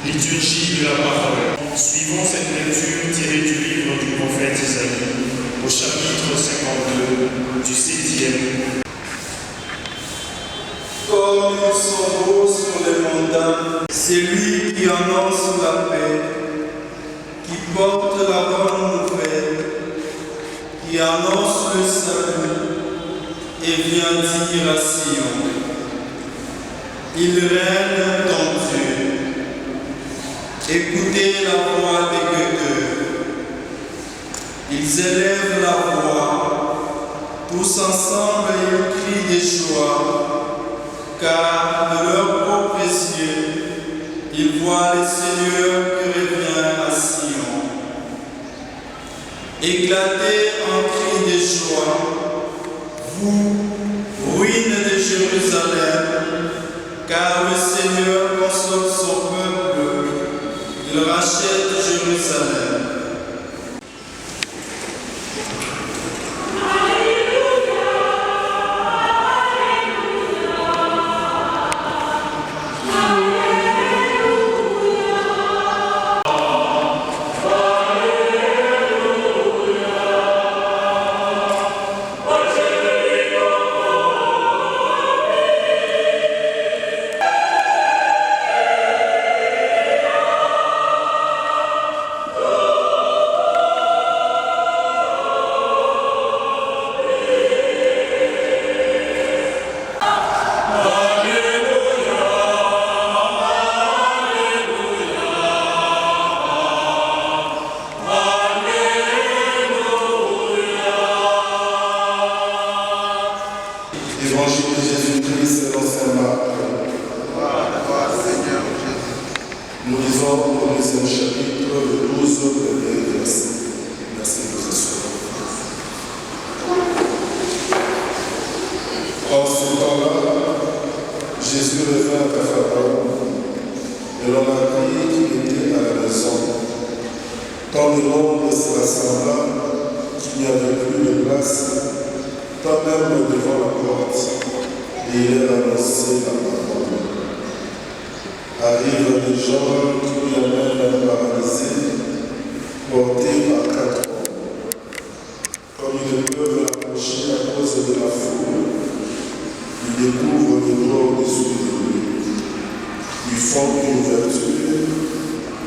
Liturgie de la parole. Suivons cette lecture tirée du livre du prophète Isaïe, au chapitre 52 du 7e. Comme ils sont beaux sur les montagnes, c'est lui qui annonce la paix, qui porte la bonne nouvelle, qui annonce le salut et vient dire à Sion: il règne dans Dieu. Écoutez la voix des guetteurs. Ils élèvent la voix, tous ensemble ils crient de joie, car de leurs propres yeux, ils voient le Seigneur qui revient à Sion. Éclatez en cris de joie, vous, ruines de Jérusalem, car le Seigneur console son peuple, il rachète Jérusalem. Évangile de Jésus-Christ selon saint Marc. Nous lisons au 10e chapitre, le 12 premier verset. Merci de vous assurer. En ce temps-là, Jésus revint à Capharnaüm, et l'on apprit qu'il était à la maison. Quand le monde se rassembla, qu'il n'y avait plus de place, tant même devant la porte, et il a annoncé la parole. Arrivent des gens qui lui amènent un paralysé, porté par 4 hommes. Comme ils ne peuvent l'approcher à cause de la foule, ils découvrent le doigt au-dessus de lui. Ils font une ouverture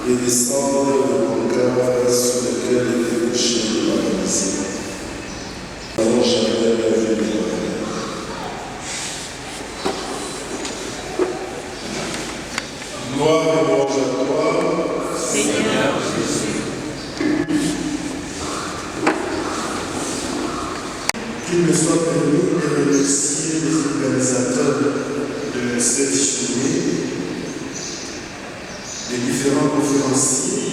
et descendent le concave sur lequel était couché le paralysé. Nous n'avons jamais vu de pareil. Gloire et louange à toi, Seigneur Jésus. Qu'il me soit permis de remercier les organisateurs de cette journée, les différents conférenciers,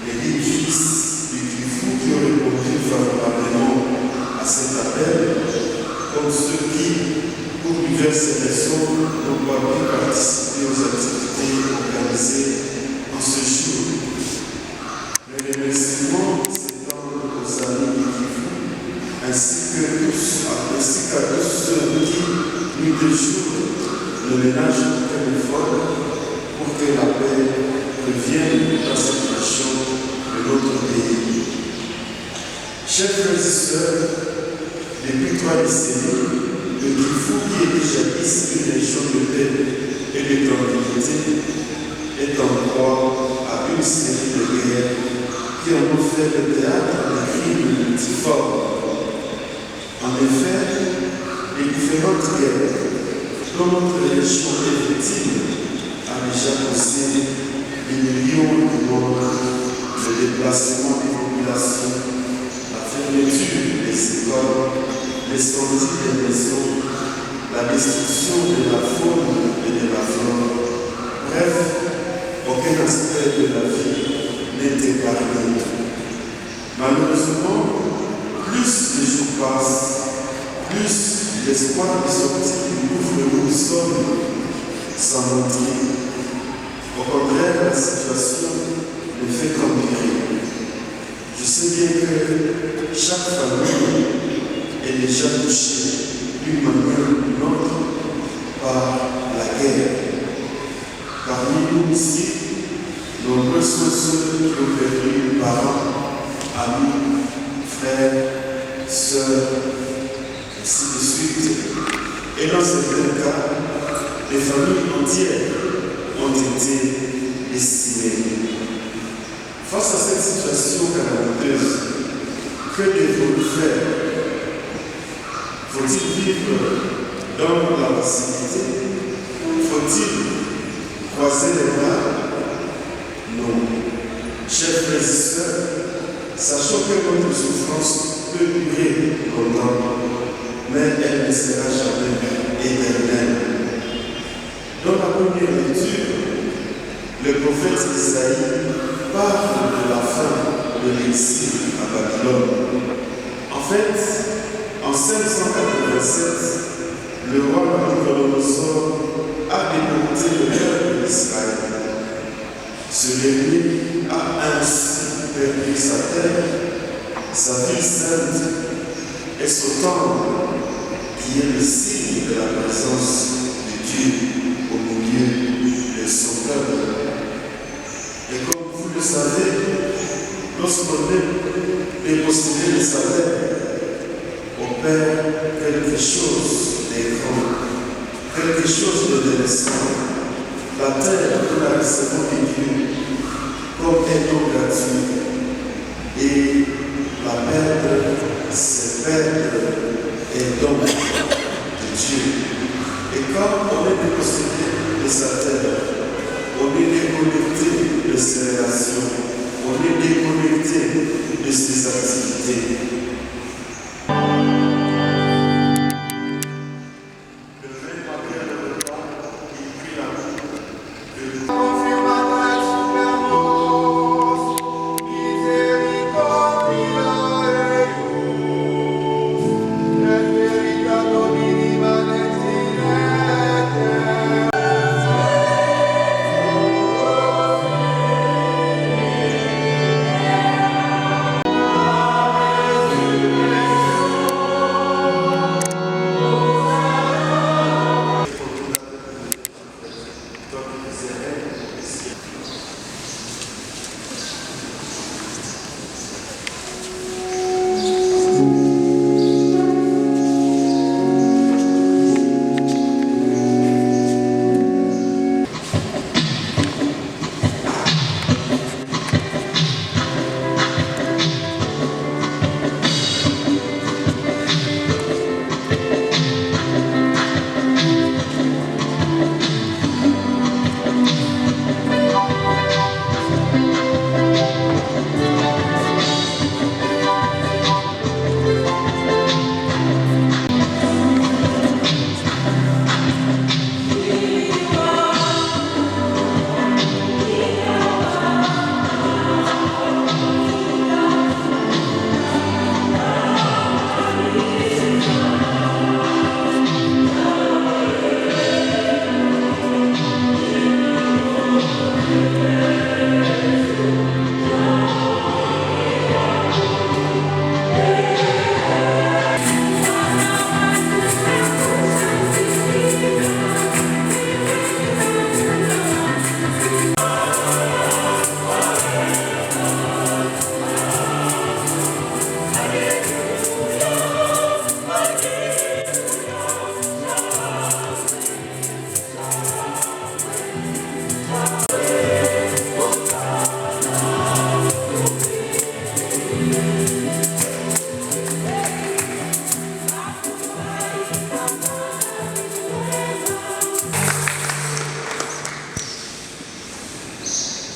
les bénéfices du Kifou qui ont répondu favorablement à cet appel, comme ceux qui, pour diverses raisons, n'ont pas pu participer aux activités organisées en ce jour. Les remerciements s'étendent aux amis du Kifou, ainsi qu'à tous ceux qui, nuit et jour, ne ménagent aucun effort pour que la paix revienne dans cette région de notre pays. Chers frères et sœurs, depuis 3 décennies, le Kifou, qui était jadis une région de paix et de tranquillité, est en proie à une série de guerres qui ont fait le théâtre de crimes multiformes. En effet, les différentes guerres dont notre région est victime a déjà causé des millions de morts, le déplacement des populations, la fermeture des écoles, l'incendie des maisons, la destruction de la faune et de la flore. Bref, aucun aspect de la vie n'est épargné. Malheureusement, plus les jours passent, plus l'espoir de sortir du gouffre où nous sommes s'en montrer. Au contraire, la situation ne fait qu'empirer. Je sais bien que chaque famille est déjà touchée d'une manière ou d'une autre par la guerre. Parmi nous ici, nombreux sont ceux qui ont perdu parents, amis, frères, sœurs, ainsi de suite. Et dans certains cas, les familles entières ont été estimées. Face à cette situation calamiteuse, que devons-nous faire? Faut-il vivre dans la passivité? Faut-il croiser les bras? Non. Chers frères et sœurs, sachons que notre souffrance peut durer longtemps, mais elle ne sera jamais éternelle. Dans la première lecture, le prophète Isaïe parle de la fin de l'exil à Babylone. En fait, en 587, le roi Nabuchodonosor a déporté le peuple d'Israël. Ce dernier a ainsi perdu sa terre, sa ville sainte et son temple, qui est le signe de la présence de Dieu au milieu de son peuple. Et comme vous le savez, lorsqu'on est dépossédé de sa terre, on perd quelque chose d'écran, quelque chose de délaissant. La terre, nous la recevons de Dieu comme un don gratuit. Et la perdre, c'est perdre un don de Dieu. Et quand on est dépossédé de sa terre, on est déconnecté de ses relations, on est déconnecté de ses activités.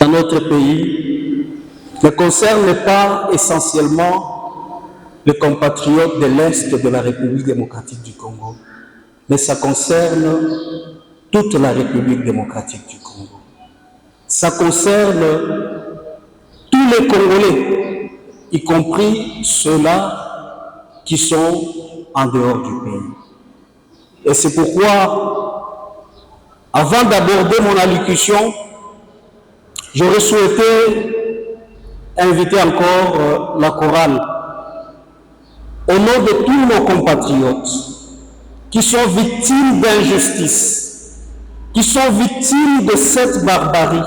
Dans notre pays ne concerne pas essentiellement les compatriotes de l'Est de la République démocratique du Congo, mais ça concerne toute la République démocratique du Congo. Ça concerne tous les Congolais, y compris ceux-là qui sont en dehors du pays. Et c'est pourquoi, avant d'aborder mon allocution, j'aurais souhaité inviter encore la chorale au nom de tous nos compatriotes qui sont victimes d'injustice, qui sont victimes de cette barbarie,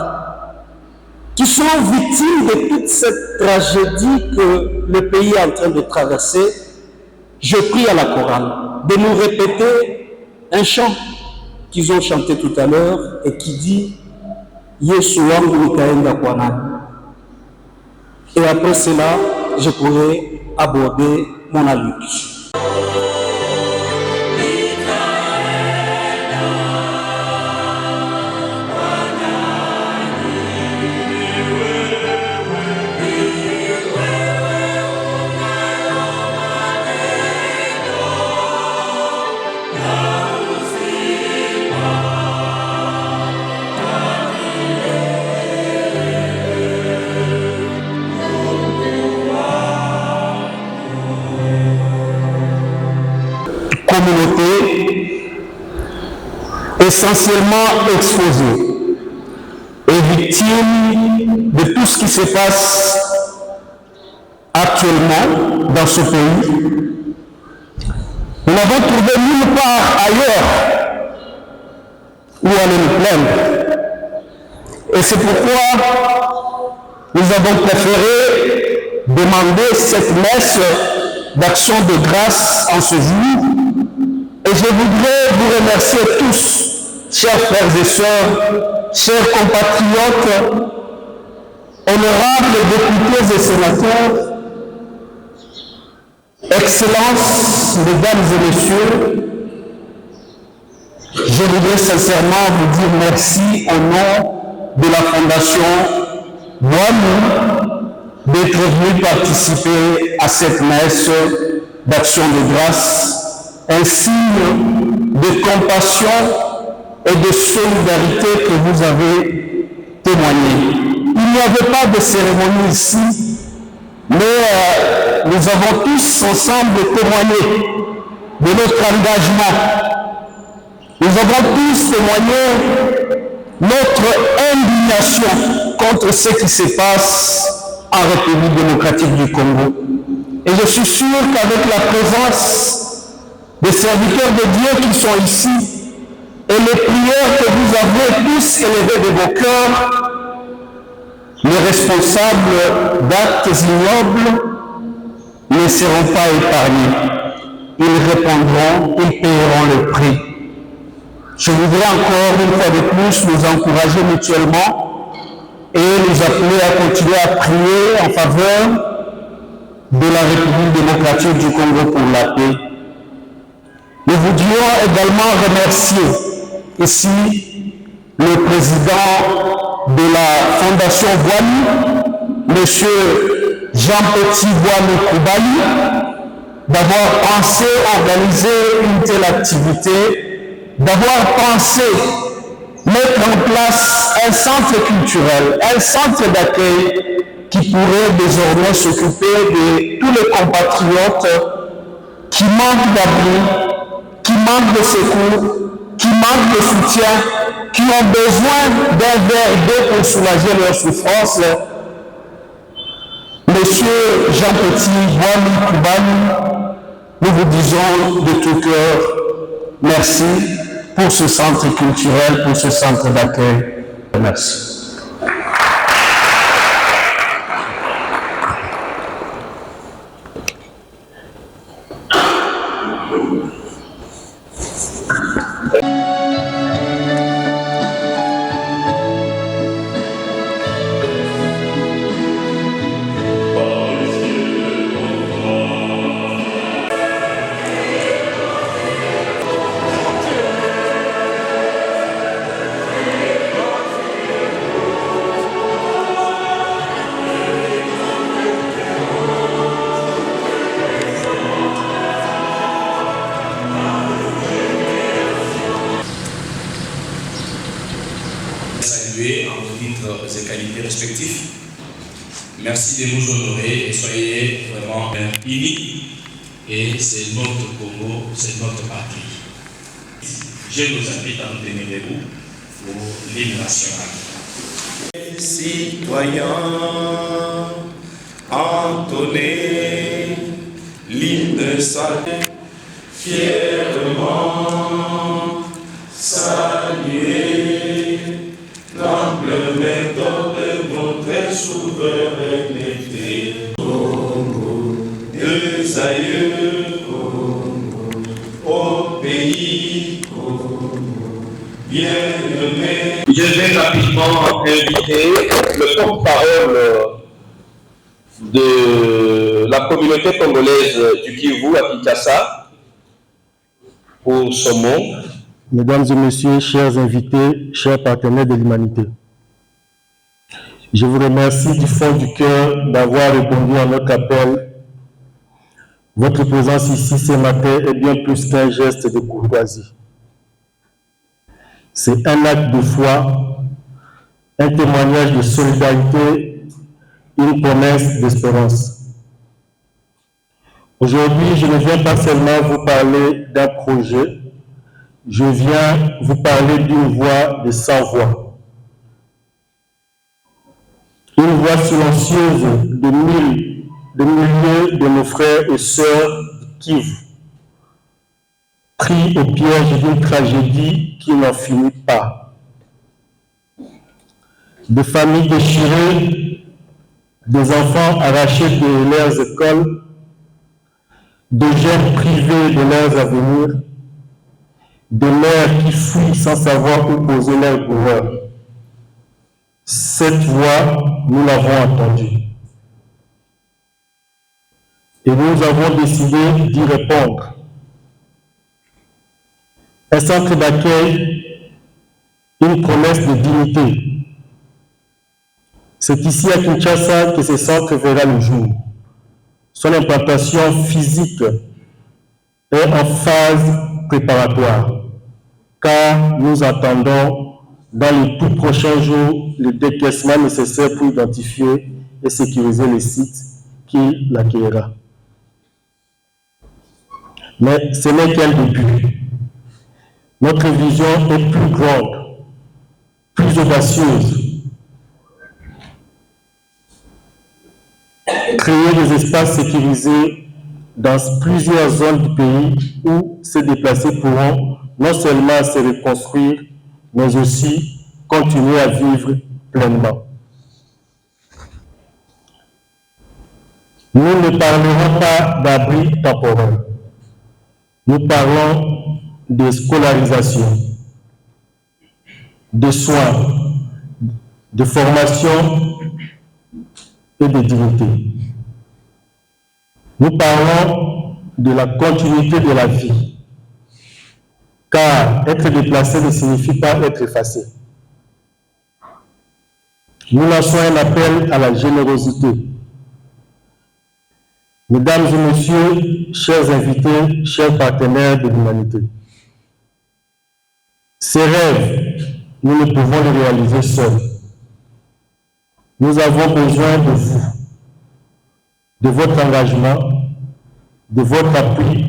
qui sont victimes de toute cette tragédie que le pays est en train de traverser, je prie à la chorale de nous répéter un chant qu'ils ont chanté tout à l'heure et qui dit « Yesu wangu nitaenda kwa nani ?» Et après cela, je pourrai aborder mon allocution. Communauté essentiellement exposée et victime de tout ce qui se passe actuellement dans ce pays. Nous n'avons trouvé nulle part ailleurs où aller nous plaindre. Et c'est pourquoi nous avons préféré demander cette messe d'action de grâce en ce jour. Et je voudrais vous remercier tous, chers frères et sœurs, chers compatriotes, honorables députés et sénateurs, Excellences, mesdames et messieurs, je voudrais sincèrement vous dire merci au nom de la Fondation Boileau d'être venu participer à cette messe d'action de grâce, un signe de compassion et de solidarité que vous avez témoigné. Il n'y avait pas de cérémonie ici, mais nous avons tous ensemble témoigné de notre engagement. Nous avons tous témoigné notre indignation contre ce qui se passe en République démocratique du Congo. Et je suis sûr qu'avec la présence des serviteurs de Dieu qui sont ici et les prières que vous avez tous élevées de vos cœurs, les responsables d'actes ignobles ne seront pas épargnés. Ils répondront, ils paieront le prix. Je voudrais encore une fois de plus nous encourager mutuellement et nous appeler à continuer à prier en faveur de la République démocratique du Congo pour la paix. Nous voudrions également remercier ici le président de la Fondation Boileau, M. Jean-Petit Boileau-Koubali, d'avoir pensé organiser une telle activité, d'avoir pensé mettre en place un centre culturel, un centre d'accueil qui pourrait désormais s'occuper de tous les compatriotes qui manquent d'abri, qui manquent de secours, qui manquent de soutien, qui ont besoin d'un verre d'eau pour soulager leurs souffrances. Monsieur Jean-Petit Boileau-Koubali, nous vous disons de tout cœur merci pour ce centre culturel, pour ce centre d'accueil. Merci. En vos titres et qualités respectifs. Merci de nous honorer et soyez vraiment unis. Et c'est notre Congo, c'est notre patrie. Je vous invite à nous tenir debout pour l'hymne national. Citoyens, entonnez l'hymne sacré, fièrement saluez l'ample méthode de votre souveraineté, Congo, deux aïeux, Congo, au pays, Congo, bien-aimé. Je vais rapidement inviter le porte-parole de la communauté congolaise du Kivu à Kinshasa pour ce mot. Mesdames et messieurs, chers invités, chers partenaires de l'humanité, je vous remercie du fond du cœur d'avoir répondu à notre appel. Votre présence ici ce matin est bien plus qu'un geste de courtoisie. C'est un acte de foi, un témoignage de solidarité, une promesse d'espérance. Aujourd'hui, je ne viens pas seulement vous parler d'un projet, je viens vous parler d'une voix de 100 voix. Une voix silencieuse de milliers de nos frères et sœurs qui pris au piège d'une tragédie qui n'en finit pas. Des familles déchirées, des enfants arrachés de leurs écoles, des jeunes privés de leurs avenirs, des mères qui fuient sans savoir où poser leur coureur. Cette voix, nous l'avons entendue. Et nous avons décidé d'y répondre. Un centre d'accueil, une promesse de dignité. C'est ici à Kinshasa que ce centre verra le jour. Son implantation physique est en phase préparatoire, car nous attendons dans les tout prochains jours le décaissement nécessaire pour identifier et sécuriser les sites qui l'accueillera. Mais ce n'est qu'un début. Notre vision est plus grande, plus audacieuse. Créer des espaces sécurisés dans plusieurs zones du pays où ces déplacés pourront non seulement se reconstruire, mais aussi continuer à vivre pleinement. Nous ne parlerons pas d'abri temporaire. Nous parlons de scolarisation, de soins, de formation et de dignité. Nous parlons de la continuité de la vie, car être déplacé ne signifie pas être effacé. Nous lançons un appel à la générosité. Mesdames et messieurs, chers invités, chers partenaires de l'humanité, ces rêves, nous ne pouvons les réaliser seuls. Nous avons besoin de vous, de votre engagement, de votre appui,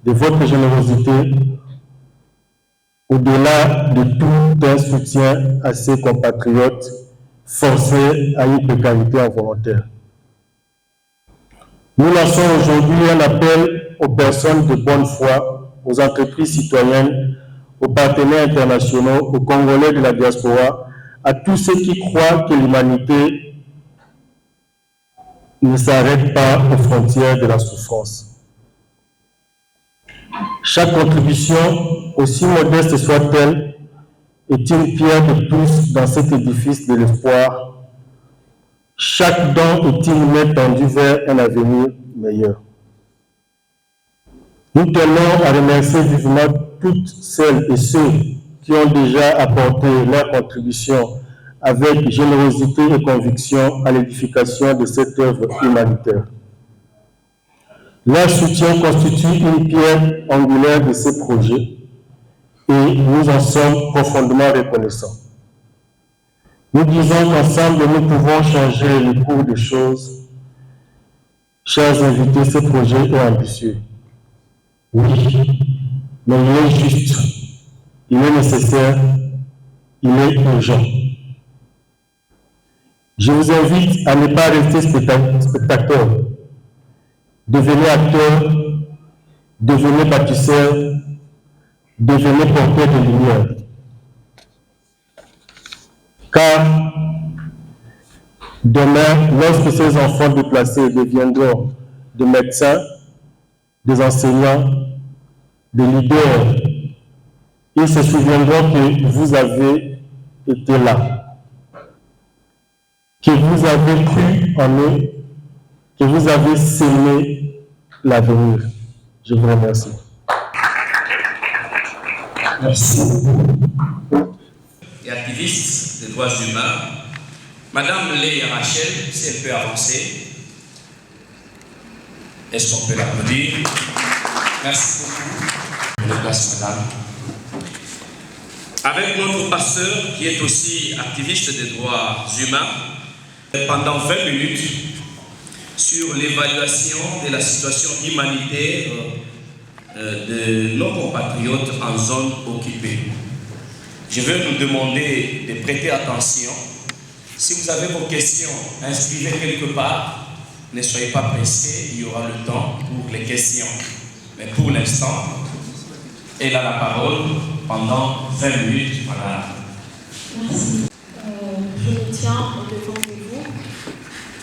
de votre générosité, au-delà de tout un soutien à ces compatriotes forcés à une précarité involontaire. Nous lançons aujourd'hui un appel aux personnes de bonne foi, aux entreprises citoyennes, aux partenaires internationaux, aux Congolais de la diaspora, à tous ceux qui croient que l'humanité ne s'arrête pas aux frontières de la souffrance. Chaque contribution, aussi modeste soit-elle, est une pierre de plus dans cet édifice de l'espoir. Chaque don est une main tendue vers un avenir meilleur. Nous tenons à remercier vivement toutes celles et ceux qui ont déjà apporté leur contribution avec générosité et conviction à l'édification de cette œuvre humanitaire. Leur soutien constitue une pierre angulaire de ces projets et nous en sommes profondément reconnaissants. Nous disons qu'ensemble, nous pouvons changer le cours des choses. Chers invités, ce projet est ambitieux. Oui, mais il est juste, il est nécessaire, il est urgent. Je vous invite à ne pas rester spectateur. Devenez acteur, devenez bâtisseur, devenez porteur de lumière. Car Demain, lorsque ces enfants déplacés deviendront des médecins, des enseignants, des leaders, ils se souviendront que vous avez été là, que vous avez cru en eux, que vous avez scellé l'avenir. Je vous remercie. Merci. Et activiste des droits humains, Madame Léa Rachel, si elle peut avancer. Est-ce qu'on peut l'applaudir? Merci beaucoup. Je vous place, madame. Avec notre pasteur, qui est aussi activiste des droits humains, pendant 20 minutes, sur l'évaluation de la situation humanitaire de nos compatriotes en zone occupée. Je vais vous demander de prêter attention. Si vous avez vos questions, inscrivez quelque part. Ne soyez pas pressés, il y aura le temps pour les questions. Mais pour l'instant, elle a la parole pendant 20 minutes. Voilà. Merci. Je me tiens au-devant de vous,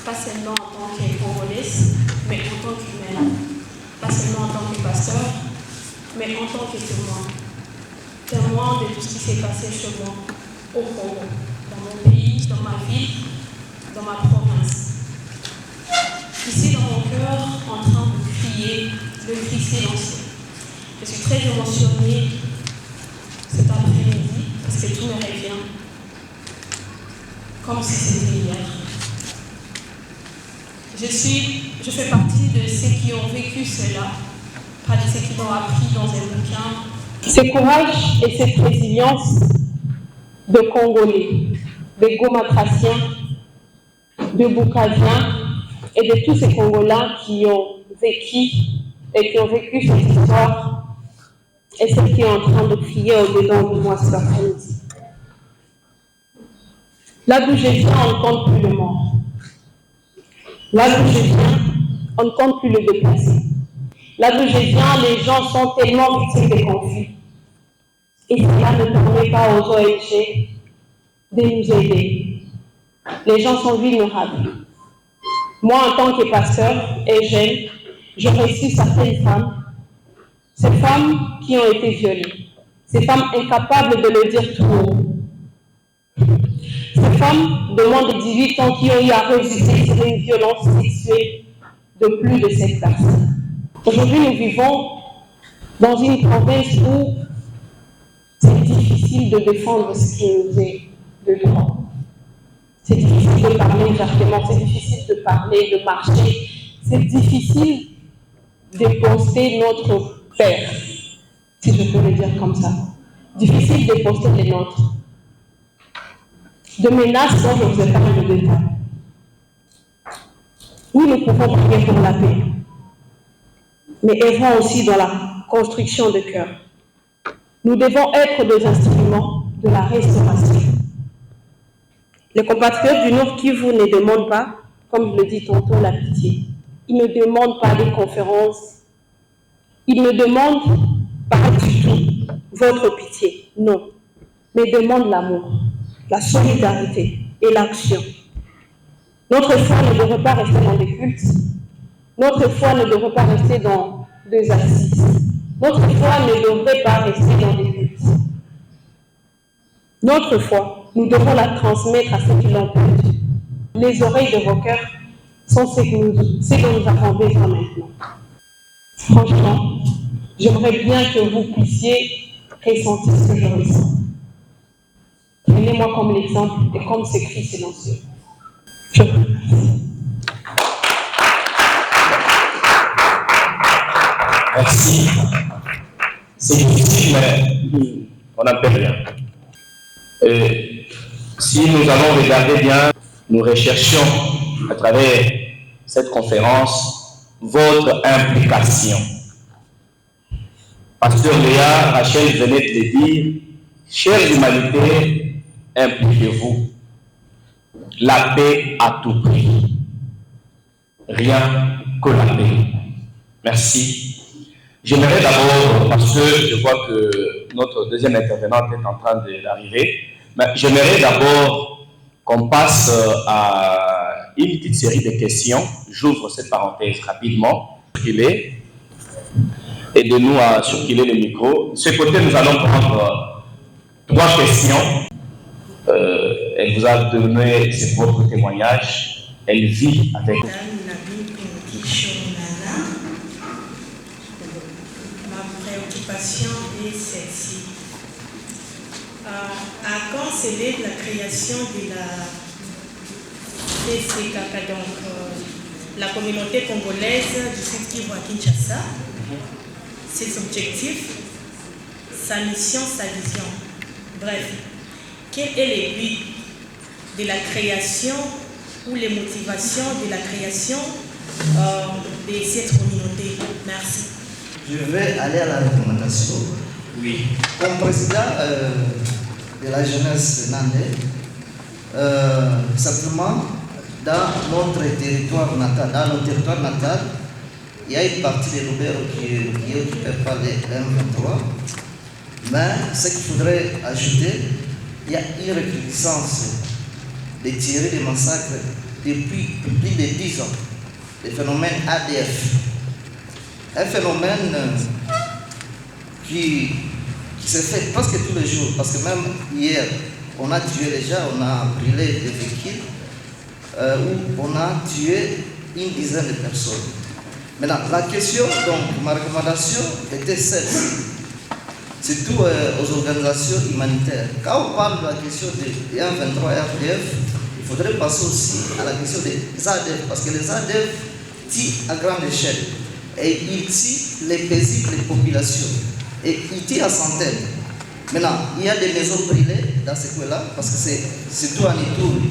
pas seulement en tant que congolaise, mais en tant qu'humaine. Pas seulement en tant que pasteur, mais en tant que témoin. Témoin de tout ce qui s'est passé chez moi, au Congo, dans mon pays, dans ma ville, dans ma province. Ici dans mon cœur, en train de crier, le cri silencieux. Je suis très émotionnée cet après-midi parce que tout me revient comme si c'était hier. Je fais partie de ceux qui ont vécu cela, pas de ceux qui l'ont appris dans un bouquin. Ce courage et cette résilience de Congolais, de Gomatraciens, de Bukaviens et de tous ces Congolais qui ont vécu cette histoire et ceux qui sont en train de crier au-dedans de moi cet après-midi. Là d'où je viens, on ne compte plus le mort. Là d'où je viens, on ne compte plus le déplacé. Là d'où je viens, les gens sont tellement victimes de conflits. Et cela ne permet pas aux ONG de nous aider. Les gens sont vulnérables. Moi, en tant que pasteur et jeune, j'ai reçu certaines femmes, ces femmes qui ont été violées, ces femmes incapables de le dire tout haut. Ces femmes de moins de 18 ans qui ont eu à résister sur une violence sexuelle de plus de 7 personnes. Aujourd'hui, nous vivons dans une province où c'est difficile de défendre ce qui nous est de droit. C'est difficile de parler ouvertement, c'est difficile de parler, de marcher, c'est difficile de poster notre père, si je peux le dire comme ça. Difficile de poster les nôtres. De menaces dont je vous ai parlé de détail. Oui, nous pouvons prier pour la paix, mais œuvrons aussi dans la construction de cœur. Nous devons être des instruments de la restauration. Les compatriotes du Nord Kivu ne demandent pas, comme je le dis tantôt, la pitié. Ils ne demandent pas des conférences. Ils ne demandent pas du tout votre pitié, non. Mais demandent l'amour, la solidarité et l'action. Notre foi ne devrait pas rester dans des cultes. Notre foi ne devrait pas rester dans des assises. Notre foi ne devrait pas rester dans des cultes. Notre foi, nous devons la transmettre à ceux qui l'ont perdue. Les oreilles de vos cœurs sont ce dont nous avons besoin maintenant. Franchement, j'aimerais bien que vous puissiez ressentir ce que je ressens. Prenez-moi comme l'exemple et comme ces cris silencieux. Je vous remercie. Merci. C'est difficile, mais on n'en peut rien. Si nous allons regarder bien, nous recherchons à travers cette conférence votre implication. Pasteur Léa Rachel venait de le dire, chère humanité, impliquez-vous. La paix à tout prix. Rien que la paix. Merci. J'aimerais d'abord, parce que je vois que notre deuxième intervenante est en train d'arriver, mais j'aimerais d'abord qu'on passe à une petite série de questions. J'ouvre cette parenthèse rapidement. Aidez-nous à circuler le micro. De ce côté, nous allons prendre 3 questions. Elle vous a donné ses propres témoignages. Elle vit avec. Ma préoccupation est celle-ci. À quand célèbre la création de la TCKK, donc la communauté congolaise du Sud Kivu à Kinshasa, ses objectifs, sa mission, sa vision. Bref, quel est le but de la création ou les motivations de la création de cette communauté? Merci. Je vais aller à la recommandation. Oui. Comme président de la jeunesse nandaise, simplement, dans notre territoire natal, il y a une partie des Lubero qui est occupée par les M23, mais ce qu'il faudrait ajouter, il y a une recrudescence de tirer des massacres depuis plus de 10 ans, le phénomène ADF. Un phénomène qui se fait presque tous les jours, parce que même hier, on a tué déjà, on a brûlé des véhicules, où on a tué une dizaine de personnes. Maintenant, la question, donc, ma recommandation était celle-ci, surtout aux organisations humanitaires. Quand on parle de la question des 1,23 RDF, il faudrait passer aussi à la question des ADF, parce que les ADF tuent à grande échelle. Et ils tuent les paisibles, les populations. Et ils tuent à centaines. Maintenant, il y a des maisons brûlées dans ce coin-là, parce que c'est surtout à Ituri,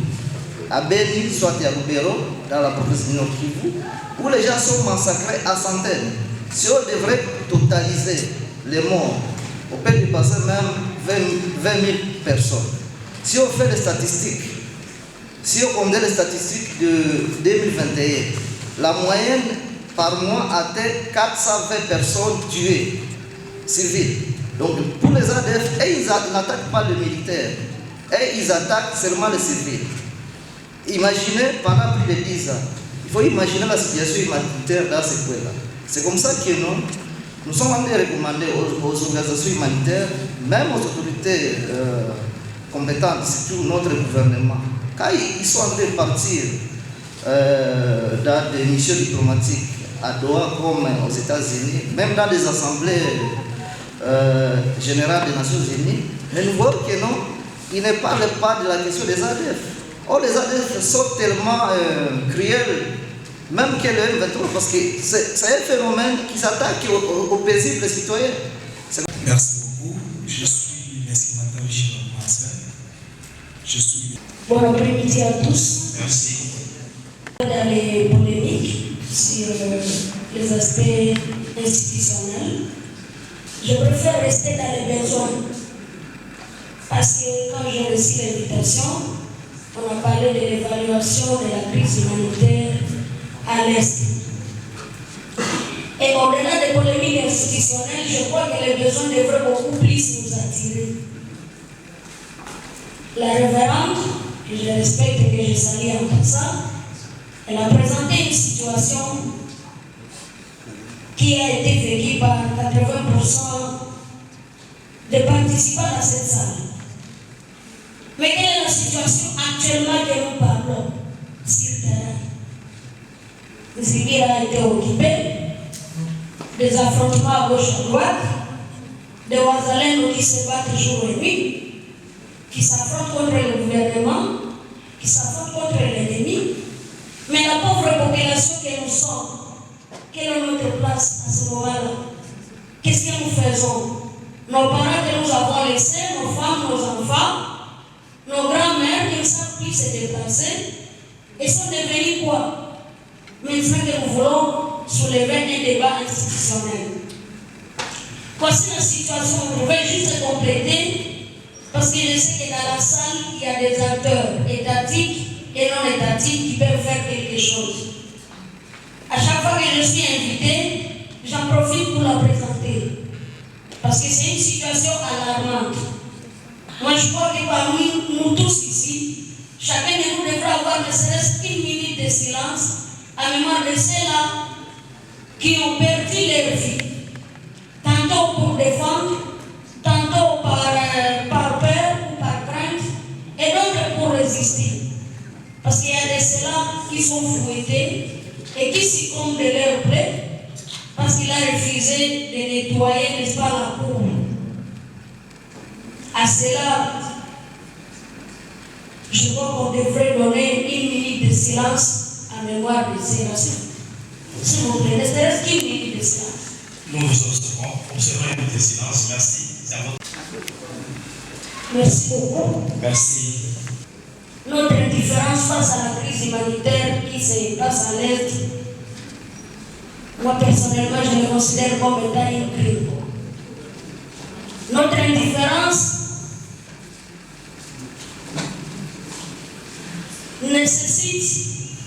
à Beni, soit à Lubero, dans la province du Nord Kivu, où les gens sont massacrés à centaines. Si on devrait totaliser les morts, on peut dépasser même 20 000 personnes. Si on fait les statistiques, si on compte les statistiques de 2021, la moyenne par mois atteint 420 personnes tuées, civiles. Donc pour les ADF, ils n'attaquent pas les militaires, et ils attaquent seulement les civils. Imaginez pendant plus de 10 ans. Il faut imaginer la situation humanitaire dans ce coin-là. C'est comme ça que nous sommes en train de recommander aux organisations humanitaires, même aux autorités compétentes, surtout notre gouvernement, quand ils sont en train de partir dans des missions diplomatiques à Doha comme aux États-Unis, même dans des assemblées générales des Nations Unies, mais nous voyons que non, ils ne parlent pas de la question des ADF. Or, les ADF sont tellement cruels, même que le M23, parce que c'est un phénomène qui s'attaque aux paisibles citoyens. Merci beaucoup. Je suis M. Matawishi Marcel. Je suis. Bon après-midi à tous. Merci. Dans les polémiques sur les aspects institutionnels, je préfère rester dans les besoins. Parce que quand j'ai reçu l'invitation, on a parlé de l'évaluation de la crise humanitaire à l'Est. Et au-delà des polémiques institutionnelles, je crois que les besoins devraient beaucoup plus nous attirer. La révérende, que je respecte et que je salue en passant, elle a présenté une situation qui a été vécue par 80% des participants à cette salle. Mais quelle est la situation actuellement que nous parlons sur le terrain? Zibir a été occupé, des affrontements à gauche à droite, des Wazalènes qui se battent jour et nuit, qui s'affrontent contre le gouvernement, qui s'affrontent contre l'ennemi. Mais la pauvre population que nous sommes, quelle est notre place à ce moment-là? Qu'est-ce que nous faisons? Nos parents que nous avons laissés, nos femmes, nos enfants, nos grands-mères qui ne savent plus se déplacer, et sont devenus quoi? Maintenant que nous voulons soulever un débat institutionnel. Voici la situation. Je vais juste compléter, parce que je sais que dans la salle, il y a des acteurs étatiques et non étatiques qui peuvent faire quelque chose. À chaque fois que je suis invité, j'en profite pour la présenter. Parce que c'est une situation alarmante. Moi, je crois que parmi nous tous ici, chacun de nous devra avoir ne serait-ce qu'une minute de silence à mémoire de ceux-là qui ont perdu leur vie, tantôt pour défendre, tantôt par peur ou par crainte, et d'autres pour résister. Parce qu'il y a de ceux-là qui sont fouettés et qui succombent de leur plaie parce qu'il a refusé de nettoyer, n'est-ce pas, la cour. À cela, je crois qu'on devrait donner une minute de silence à mémoire de ces nations. S'il vous plaît, ne serait-ce qu'une minute de silence. Nous vous observons une minute de silence. Merci. C'est à votre... Merci beaucoup. Merci. Notre indifférence face à la crise humanitaire qui se passe à l'Est, moi personnellement, je le considère comme étant une crime. Notre indifférence nécessite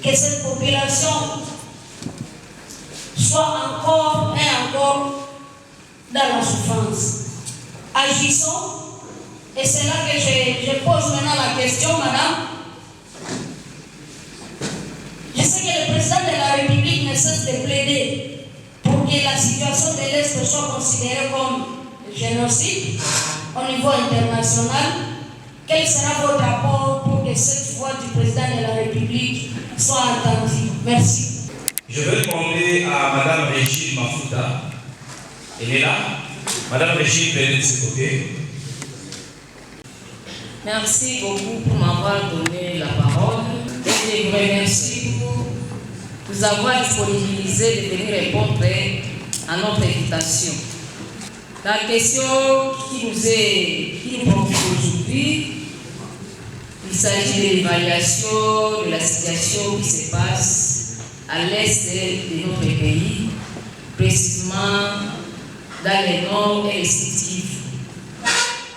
que cette population soit encore et encore dans la souffrance. Agissons. Et c'est là que je pose maintenant la question, madame. Je sais que le président de la République ne cesse de plaider pour que la situation de l'Est soit considérée comme génocide au niveau international. Quel sera votre apport pour que cette voix du président de la République soit entendue? Merci. Je vais demander à madame Régine Mafuta. Elle est là. Madame Régine, venez de ce côté. Merci beaucoup pour m'avoir donné la parole et je vous remercie pour nous avoir disponibilisé de venir répondre à notre invitation. La question qui nous préoccupe aujourd'hui, il s'agit de l'évaluation de la situation qui se passe à l'est de notre pays, précisément dans le nord et le sud.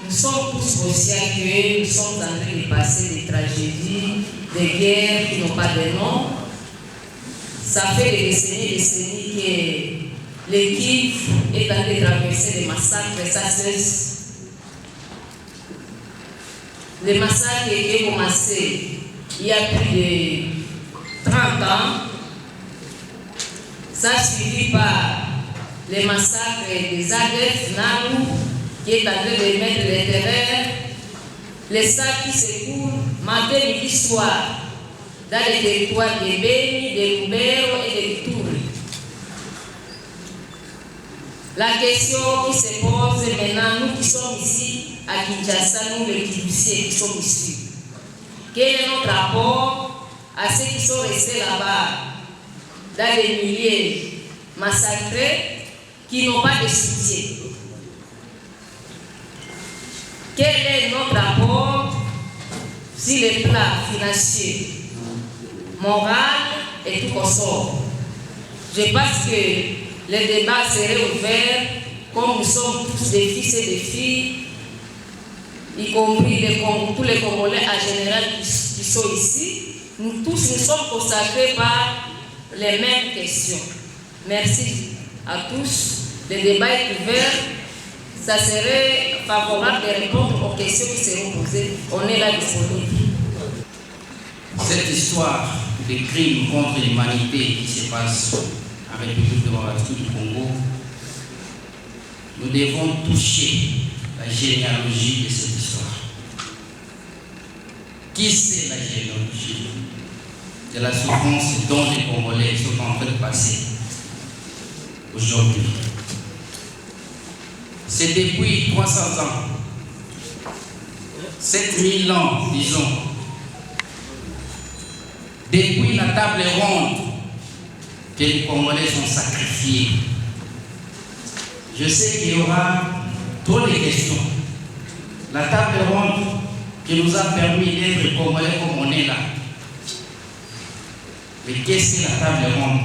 Nous sommes tous conscients que nous sommes en train de passer des tragédies, des guerres qui n'ont pas de nom. Ça fait des décennies que l'équipe est en train de traverser des massacres et ça cesse. Les massacres qui ont commencé il y a plus de 30 ans, ça suivi par les massacres des ADF, NALU, qui est en train de mettre les terreurs, les sacs qui se courent, matin, midi, soir, dans les territoires de Beni, de Lubero et de Ituri. La question qui se pose maintenant, nous qui sommes ici à Kinshasa, nous les Kibusiens qui sommes ici, quel est notre rapport à ceux qui sont restés là-bas, dans les milliers massacrés, qui n'ont pas de soutien? Quel est notre apport sur les plans financiers, moral et tout consort? Je pense que les débats seraient ouverts, comme nous sommes tous des fils et des filles, y compris tous les Congolais en général qui sont ici. Nous tous nous sommes consacrés par les mêmes questions. Merci à tous. Le débat est ouvert. Ça serait favorable de répondre aux questions qui seront posées. On est là disponible. Cette histoire de crimes contre l'humanité qui se passe en République démocratique du Congo, nous devons toucher la généalogie de cette histoire. Qui c'est la généalogie de la souffrance dont les Congolais sont en train de passer aujourd'hui? C'est depuis 300 ans, 7000 ans, disons, depuis la table ronde que les Congolais sont sacrifiés. Je sais qu'il y aura trop de questions. La table ronde qui nous a permis d'être Congolais comme on est là. Mais qu'est-ce que la table ronde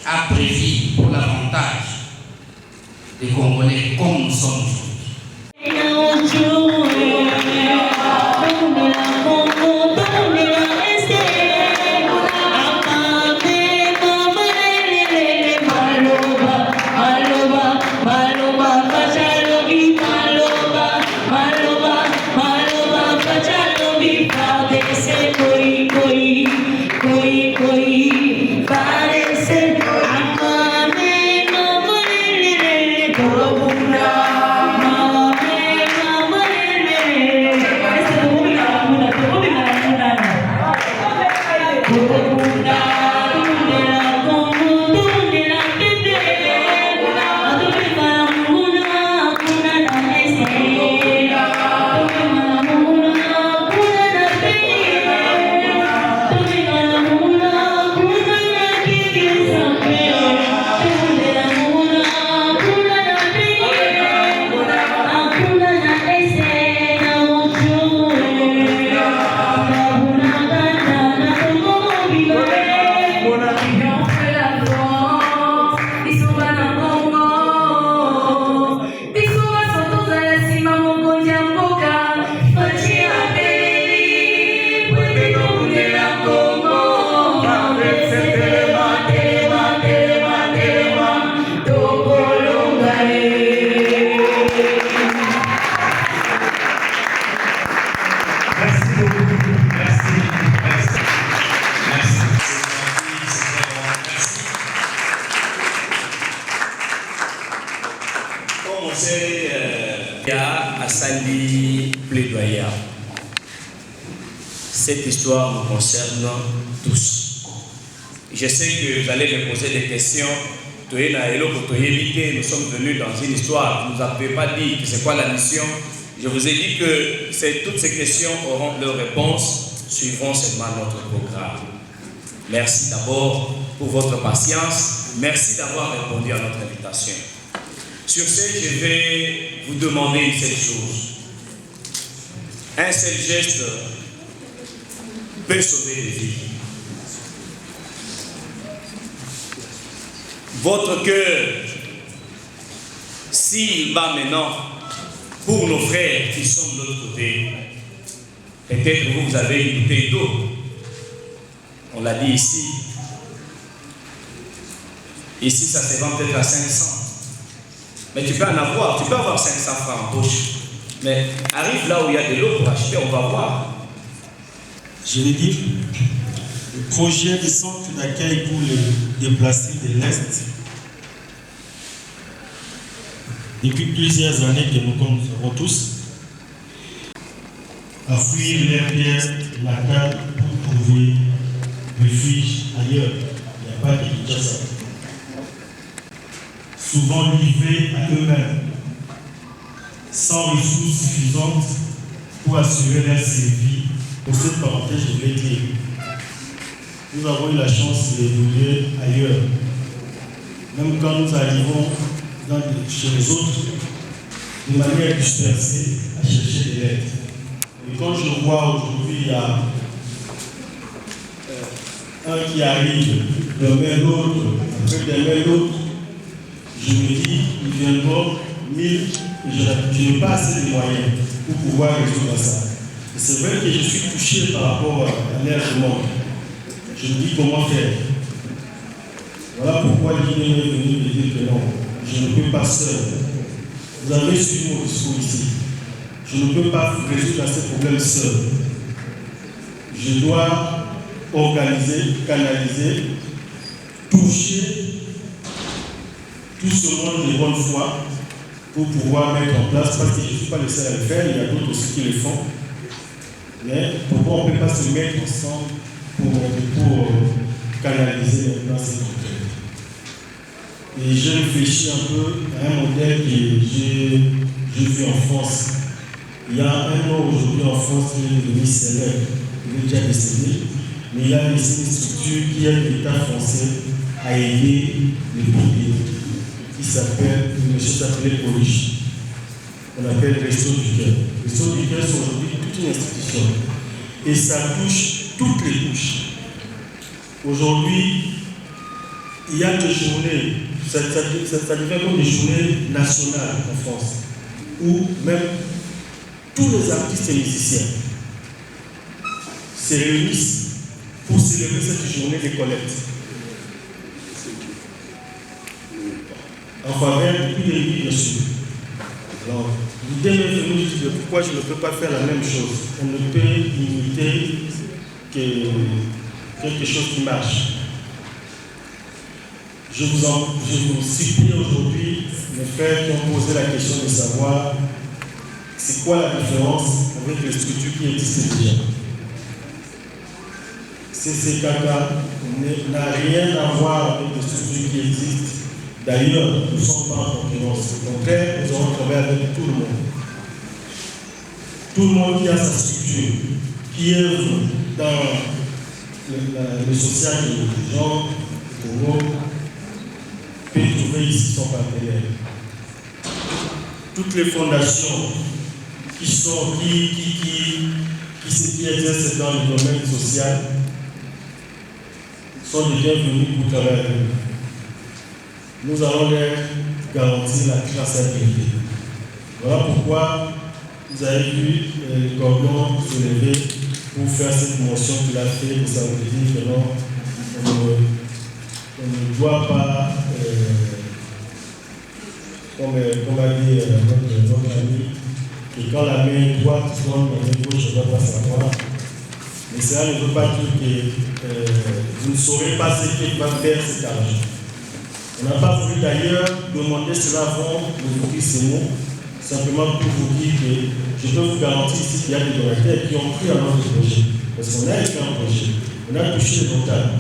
a prévu pour l'avantage des Congolais comme nous sommes aujourd'hui? Maloba, cette histoire nous concerne tous. Je sais que vous allez me poser des questions. Nous sommes venus dans une histoire. Vous ne nous avez pas dit que c'est quoi la mission. Je vous ai dit que toutes ces questions auront leur réponse, suivront seulement notre programme. Merci d'abord pour votre patience. Merci d'avoir répondu à notre invitation. Sur ce, je vais vous demander une seule chose. Un seul geste peut sauver des vies. Votre cœur, s'il bat maintenant pour nos frères qui sont de l'autre côté, peut-être vous avez une bouteille d'eau. On l'a dit ici. Ici, ça se vend peut-être à 500. Mais tu peux en avoir, tu peux avoir 500 francs en poche. Mais arrive là où il y a de l'eau pour acheter, on va voir. Je vais dire, le projet du centre d'accueil pour les déplacés de l'Est, depuis plusieurs années que nous savons tous, à fuir leur pièces natales pour trouver refuge ailleurs. Il n'y a pas de Kinshasa. Souvent livrés à eux-mêmes, sans ressources suffisantes pour assurer leur survie. Pour cette parenthèse, je voulais dire, nous avons eu la chance d'évoluer ailleurs. Même quand nous arrivons chez les autres, de manière dispersée, à chercher de l'aide. Et quand je vois aujourd'hui, il y a un qui arrive, de main l'autre, après de main l'autre, je me dis, ils viendront 1000, je n'ai pas assez de moyens pour pouvoir résoudre ça. C'est vrai que je suis touché par rapport à l'air du monde. Je me dis comment faire. Voilà pourquoi l'idée est venue de dire que non, je ne peux pas seul. Vous avez suivi mon discours ici. Je ne peux pas résoudre ces problèmes seul. Je dois organiser, canaliser, toucher tout ce monde de bonne foi pour pouvoir mettre en place, parce que je ne suis pas le seul à le faire, il y a d'autres aussi qui le font. Mais pourquoi on ne peut pas se mettre ensemble pour canaliser maintenant ces problèmes? Et j'ai réfléchi un peu à un modèle que j'ai vu en France. Il y a un homme aujourd'hui en France qui est devenu célèbre, il est déjà décédé, mais il a laissé une structure qui aide l'État français à aider les pompiers, qui s'appelle, monsieur s'appelait Polish. On appelle Resto du Cœur. Resto du Cœur, c'est aujourd'hui toute une institution. Et ça touche toutes les couches. Aujourd'hui, il y a des journées, ça devient comme des journées nationales en France, où même tous les artistes et musiciens se réunissent pour célébrer cette journée de collecte. En faveur du public, bien sûr. Alors, l'idée m'est venue de pourquoi je ne peux pas faire la même chose. On ne peut imiter que quelque chose qui marche. Je vous supplie aujourd'hui, mes frères qui ont posé la question de savoir c'est quoi la différence avec les structures qui existent déjà. CCKK n'a rien à voir avec les structures qui existent. D'ailleurs, nous ne sommes pas en concurrence. Au contraire, nous allons travailler avec tout le monde. Tout le monde qui a sa structure, qui œuvre dans le social de gens, pour nous, peut trouver ici son partenaire. Toutes les fondations qui exercent dans le domaine social sont déjà venues pour travailler avec nous. Nous allons leur garantir la traçabilité. Voilà pourquoi vous avez vu le cordon se lever pour faire cette motion qu'il a fait, pour ça vous dire que non, on ne doit pas, comme a dit notre ami, que quand la main droite tourne dans la main gauche, on ne doit pas savoir. Mais cela ne veut pas dire que vous ne saurez pas ce qu'il va faire cet argent. On n'a pas voulu d'ailleurs demander cela avant d'ouvrir ces mots. simplement pour vous dire que je peux vous garantir ici qu'il y a des donateurs qui ont cru à notre projet. Parce qu'on a écrit un projet, on a touché les montagnes.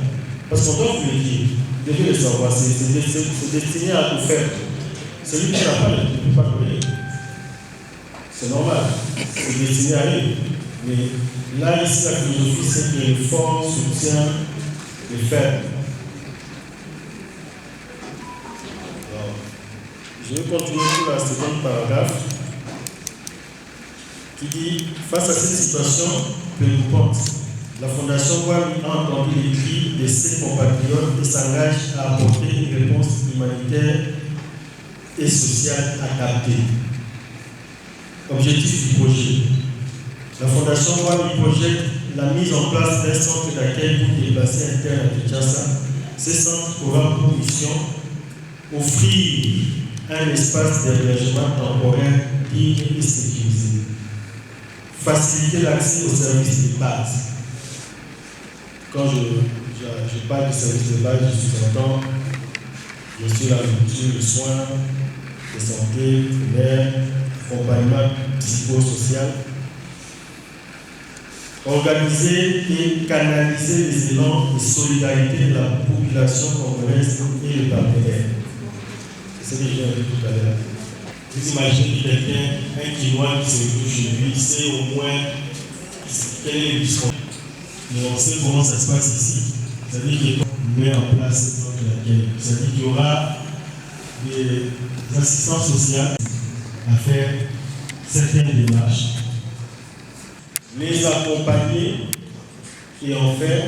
Parce qu'on doit vous le dire, vous devez le savoir, c'est destiné à tout faire. Celui qui n'a pas, ne peut pas payer. C'est normal, c'est destiné à lui. Mais là, ici, la philosophie, c'est que le fort soutient les faibles. Alors, je vais continuer sur la seconde paragraphe qui dit, face à cette situation préoccupante, la Fondation Wami a entendu les cris de ses compatriotes et s'engage à apporter une réponse humanitaire et sociale adaptée. Objectif du projet. La Fondation Wami projette la mise en place d'un centre d'accueil pour déplacer internes à Kinshasa. Ce centre aura pour mission offrir un espace d'hébergement temporaire digne et sécurisé. Faciliter l'accès aux services de base. Quand je parle de services de base, je sous-entends bien sûr la nourriture, le soin, la santé, primaire, accompagnement psychosocial. Organiser et canaliser les élans de solidarité de la population congolaise et les partenaires. C'est ce que j'ai dit tout à l'heure. Vous imaginez quelqu'un, un Quinois qui se retrouve chez lui, il sait au moins quel est le discours. Mais on sait comment ça se passe ici. C'est-à-dire qu'on met en place ce centre d'accueil. C'est-à-dire qu'il y aura des assistants sociaux à faire certaines démarches, les accompagner et en faire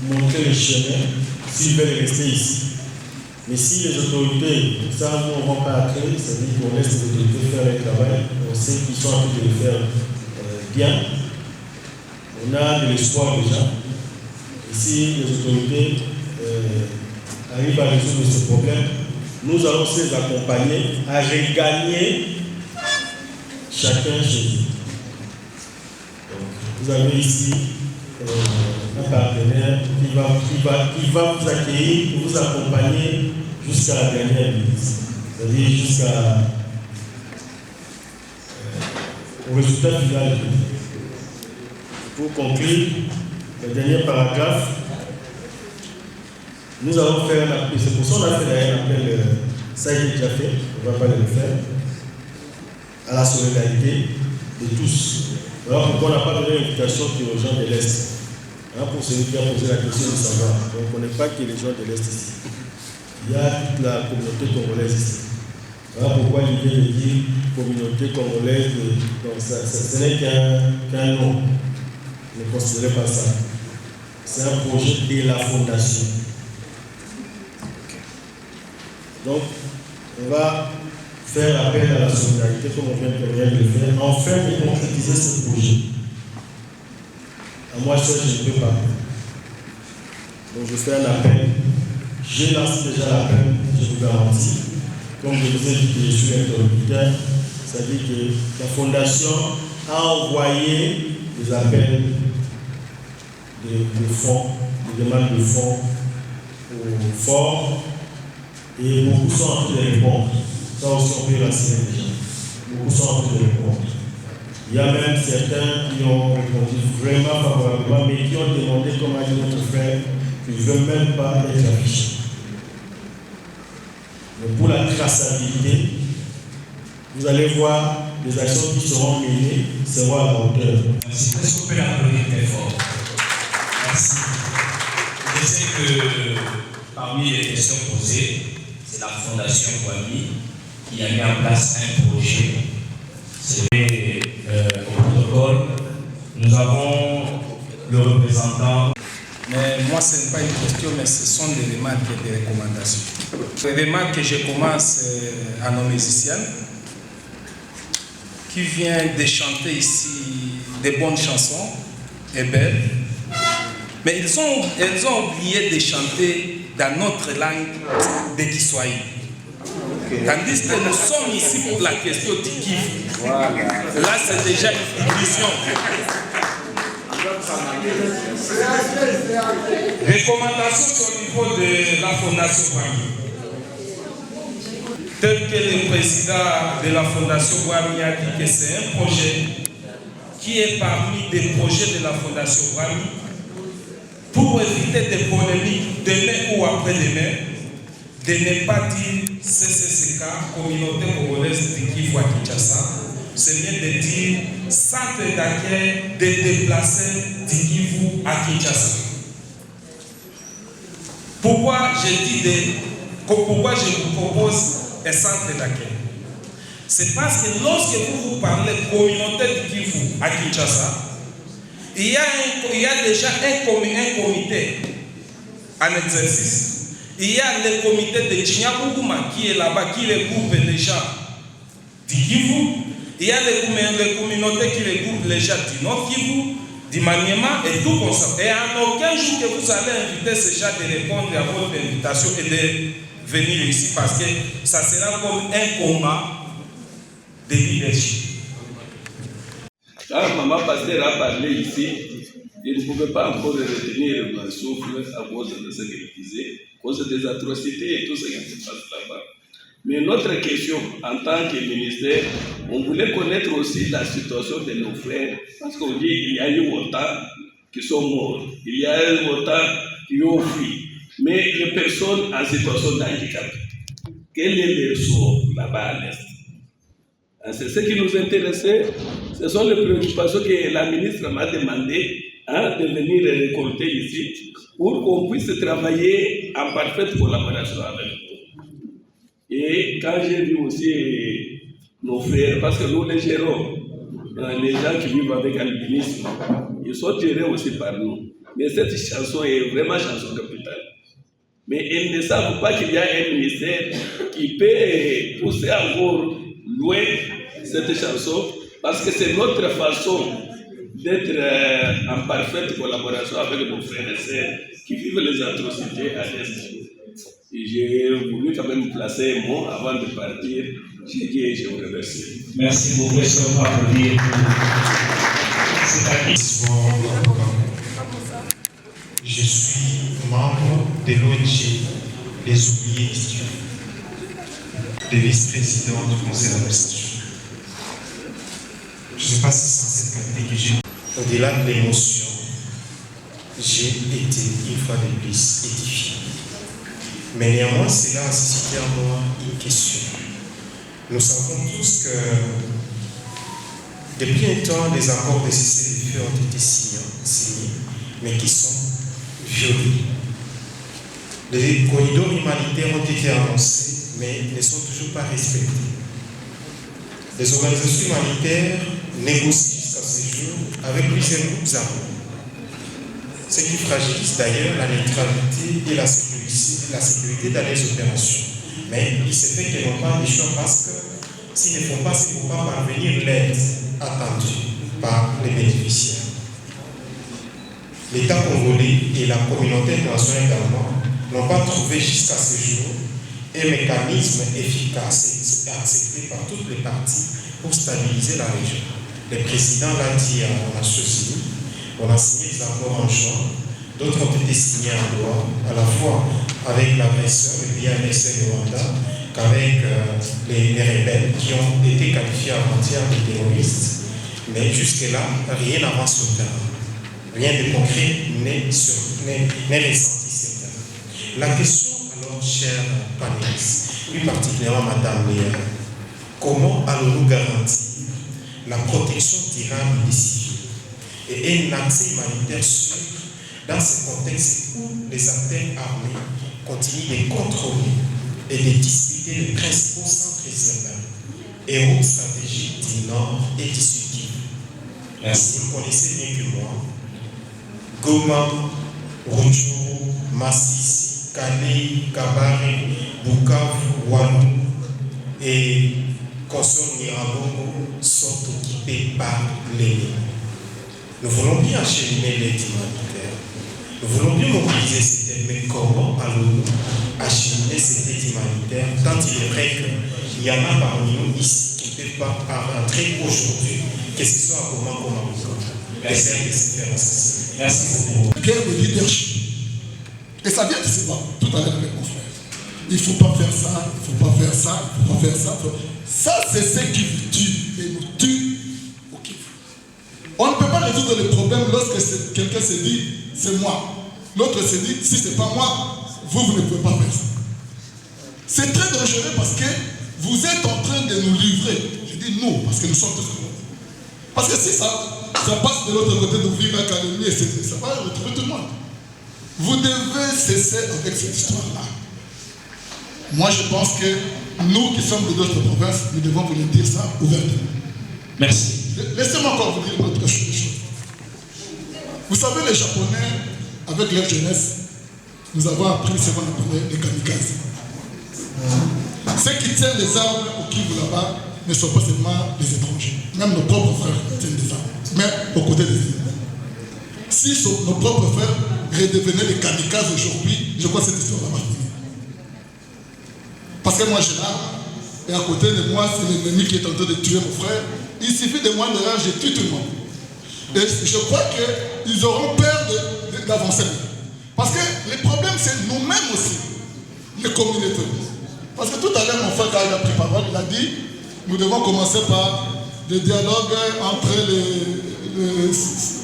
montrer le chemin s'ils veulent rester ici. Mais si les autorités, ça nous ne vont pas à créer, c'est-à-dire qu'on laisse les autorités faire le travail, on sait qu'ils sont en train de le faire bien. On a de l'espoir déjà. Et si les autorités arrivent à résoudre ce problème, nous allons les accompagner à regagner chacun chez lui. Vous avez ici un partenaire qui va vous accueillir, vous accompagner jusqu'à la dernière minute, c'est-à-dire au résultat final. Pour conclure, le dernier paragraphe, nous allons faire un appel, c'est pour ça qu'on a fait d'ailleurs un appel, ça a été déjà fait, on ne va pas le faire, à la solidarité de tous. Alors pourquoi on n'a pas donné l'invitation aux gens de l'Est? Pour celui qui a posé la question de savoir. Donc on ne connaît pas que les gens de l'Est ici. Il y a toute la communauté congolaise ici. Voilà pourquoi l'idée de dire communauté congolaise, donc ce n'est qu'un nom. Ne considérez pas ça. C'est un projet de la fondation. Donc, on va faire appel à la solidarité comme on vient de le faire, enfin de concrétiser ce projet. À moi seul, je ne peux pas. Donc, je fais un appel. J'ai lancé déjà l'appel, je vous garantis. Comme je vous ai dit que je suis interlocuteur, c'est-à-dire que la fondation a envoyé des appels de fonds, des demandes de fonds au fort, et beaucoup sont en train de répondre. Ça aussi, on peut l'assurer déjà. Beaucoup sont en train de répondre. Il y a même certains qui ont répondu vraiment favorablement, mais qui ont demandé, comme a dit notre frère, qu'ils ne veulent même pas être affichés. Mais pour la traçabilité, vous allez voir les actions qui seront menées seront à la hauteur. Merci. Est-ce qu'on peut l'applaudir très fort? Merci. Je sais que parmi les questions posées, c'est la Fondation Wami qui a mis en place un projet. C'est au protocole. Nous avons le représentant. Mais moi, ce n'est pas une question, mais ce sont des remarques et des recommandations. Les remarques que je commence à nos musiciennes qui viennent de chanter ici des bonnes chansons et belles, mais ils ont oublié de chanter dans notre langue de Kiswahili. Tandis que nous sommes ici pour la question du kiff. Là, c'est déjà une illusion. Recommandation au niveau de la Fondation Wami. tel que le président de la Fondation Wami a dit que c'est un projet qui est parmi des projets de la Fondation Wami pour éviter des polémiques demain ou après-demain, de ne pas dire CCCK, Communauté Congolaise de Kivu à Kinshasa, c'est bien de dire centre d'accueil des déplacés de Kivu à Kinshasa. Pourquoi je vous propose un centre d'accueil? C'est parce que lorsque vous parlez de communauté de Kivu à Kinshasa, il y a déjà un comité en exercice. Il y a le comité de Chinyabuguma qui est là-bas, qui regroupe les gens du Kivu. Il y a les communautés qui regroupent les gens du Nord Kivu, du Maniema et tout comme ça. Et en aucun jour que vous allez inviter ces gens de répondre à votre invitation et de venir ici parce que ça sera comme un combat de leadership. Quand maman pasteur a parlé ici, il ne pouvait pas encore retenir ma souffle à cause de ce qu'il disait, à cause des atrocités et tout ce qui se passe là-bas. Mais notre question, en tant que ministère, on voulait connaître aussi la situation de nos frères. Parce qu'on dit qu'il y a eu autant qui sont morts, il y a eu autant qui ont fui. Mais les personnes en situation de handicap, quel est leur sort là-bas à l'Est? C'est ce qui nous intéressait. Ce sont les préoccupations que la ministre m'a demandé de venir récolter ici pour qu'on puisse travailler en parfaite collaboration avec nous. Et quand j'ai vu aussi nos frères, parce que nous les gérons, les gens qui vivent avec albinisme, ils sont gérés aussi par nous. Mais cette chanson est vraiment chanson capitale. Mais ils ne savent pas qu'il y a un ministère qui peut pousser encore loin cette chanson, parce que c'est notre façon d'être en parfaite collaboration avec nos frères et sœurs qui vivent les atrocités à l'Est. Et j'ai voulu quand même placer un mot avant de partir. J'ai dit et je vous remercie. Merci beaucoup. Est-ce qu'on peut applaudir Je suis membre de l'ONG Les Oubliés d'Isturie, le vice-président du conseil d'administration. Je ne sais pas si c'est cette qualité que j'ai. Au-delà de l'émotion, j'ai été une fois de plus édifié. Mais néanmoins, cela a suscité en moi une question. Nous savons tous que depuis un temps, les accords de cessez-le-feu ont été signés, mais qui sont violés. Les corridors humanitaires ont été annoncés, mais ne sont toujours pas respectés. Les organisations humanitaires négocient jusqu'à ce jour avec plusieurs groupes armés, ce qui fragilise d'ailleurs la neutralité et la sécurité dans les opérations. Mais il se fait qu'ils n'ont pas de choix parce que s'ils ne font pas, c'est pour ne pas parvenir l'aide attendue par les bénéficiaires. L'État congolais et la communauté internationale également n'ont pas trouvé jusqu'à ce jour un mécanisme efficace et accepté par toutes les parties pour stabiliser la région. Le président l'a dit à Nations Unies, on a signé des accords en juin, d'autres ont été signés en loi, à la fois avec l'agresseur, le pays annexé de Rwanda, qu'avec les rebelles qui ont été qualifiés avant-hier de terroristes. Mais jusque-là, rien n'avance sur le terrain. Rien de concret n'est ressenti sur le terrain. La question alors, chers panélistes, plus particulièrement Madame Léa, comment allons-nous garantir la protection durable des civils et un accès humanitaire sûr dans ce contexte où les acteurs armés continuent de contrôler et de disputer les principaux centres urbains et routes stratégiques du Nord et du Sud. Vous connaissez bien que moi, Goma, Rutshuru, Masisi, Kale, Kabare, Bukavu, Walou et Consort Nyiragongo sont occupés par l'ennemi. Nous voulons bien acheminer l'aide humanitaire. Nous voulons bien mobiliser cette aide, mais comment allons-nous acheminer cette aide humanitaire tant il est vrai qu'il y en a parmi nous ici qui ne peuvent pas rentrer aujourd'hui, que ce soit à Goma comme à Bukavu. Essayer de se faire assassiner. Merci beaucoup. Guerre de leadership. Et ça vient de se voir tout à l'heure avec mon frère. il ne faut pas faire ça, il ne faut pas faire ça, il ne faut pas faire ça. Ça, c'est ce qui vous tue et nous tue au Kivu. On ne peut pas résoudre les problèmes lorsque quelqu'un se dit, c'est moi. L'autre se dit, si ce n'est pas moi, vous ne pouvez pas faire ça. C'est très dangereux parce que vous êtes en train de nous livrer. Je dis nous, parce que nous sommes tous commandés. Parce que si ça passe de l'autre côté d'ouvrir la calomnie, ça va retrouver tout le monde. Vous devez cesser avec cette histoire-là. Moi, je pense que nous qui sommes de d'autres provinces, nous devons vous le dire ça ouvertement. Merci. Laissez-moi encore vous dire une autre chose. Vous savez, les Japonais, avec leur jeunesse, nous avons appris ce qu'on appelait les kamikazes. Ceux qui tiennent les armes au Kivu là-bas ne sont pas seulement des étrangers. Même nos propres frères tiennent des armes, mais aux côtés des ennemis. Si nos propres frères redevenaient les kamikazes aujourd'hui, je crois que cette histoire va finir. Parce que moi j'ai l'arme, et à côté de moi, c'est l'ennemi qui est en train de tuer mon frère. Il suffit de moi de rage, je tue tout le monde. Et je crois qu'ils auront peur d'avancer. Parce que le problème, c'est nous-mêmes aussi, les communautés. Parce que tout à l'heure, mon frère, quand il a pris parole, il a dit, nous devons commencer par le dialogue entre